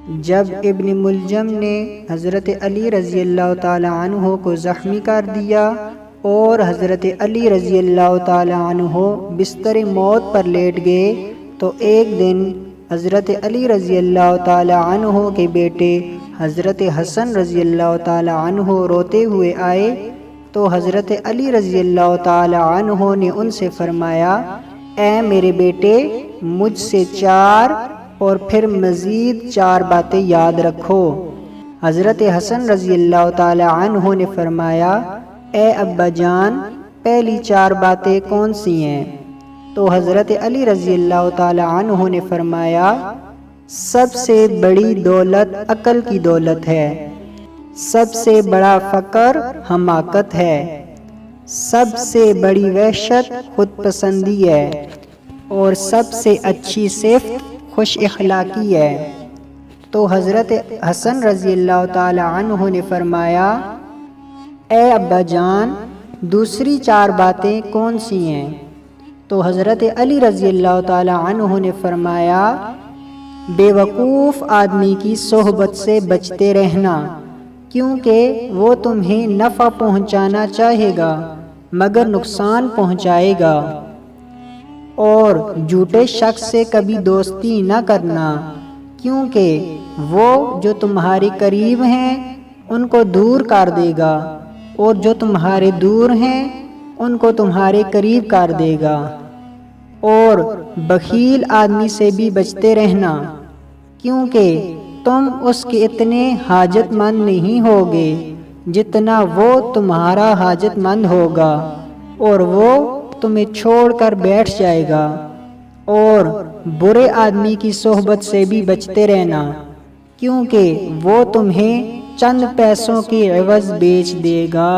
جب ابن ملجم نے حضرت علی رضی اللہ تعالی عنہ کو زخمی کر دیا اور حضرت علی رضی اللہ تعالی عنہ بستر موت پر لیٹ گئے، تو ایک دن حضرت علی رضی اللہ تعالی عنہ کے بیٹے حضرت حسن رضی اللہ تعالی عنہ روتے ہوئے آئے، تو حضرت علی رضی اللہ تعالی عنہ نے ان سے فرمایا، اے میرے بیٹے، مجھ سے 4 اور پھر مزید 4 باتیں یاد رکھو۔ حضرت حسن رضی اللہ تعالی عنہ نے فرمایا، اے ابا جان، پہلی 4 باتیں کون سی ہیں؟ تو حضرت علی رضی اللہ تعالی عنہ نے فرمایا، سب سے بڑی دولت عقل کی دولت ہے، سب سے بڑا فقر حماقت ہے، سب سے بڑی وحشت خود پسندی ہے، اور سب سے اچھی صفت خوش اخلاقی ہے۔ تو حضرت حسن رضی اللہ تعالی عنہ نے فرمایا، اے ابا جان، دوسری 4 باتیں کون سی ہیں؟ تو حضرت علی رضی اللہ تعالی عنہ نے فرمایا، بے وقوف آدمی کی صحبت سے بچتے رہنا، کیونکہ وہ تمہیں نفع پہنچانا چاہے گا مگر نقصان پہنچائے گا، اور جھوٹے شخص سے کبھی دوستی نہ کرنا، کیونکہ وہ جو تمہارے قریب ہیں ان کو دور کر دے گا، اور جو تمہارے دور ہیں ان کو تمہارے قریب کر دے گا، اور بخیل آدمی سے بھی بچتے رہنا، کیونکہ تم اس کے اتنے حاجت مند نہیں ہوگے جتنا وہ تمہارا حاجت مند ہوگا، اور وہ تمہیں چھوڑ کر بیٹھ جائے گا۔ اور برے آدمی کی صحبت سے بھی بچتے رہنا، کیونکہ وہ تمہیں چند پیسوں کی عوض بیچ دے گا۔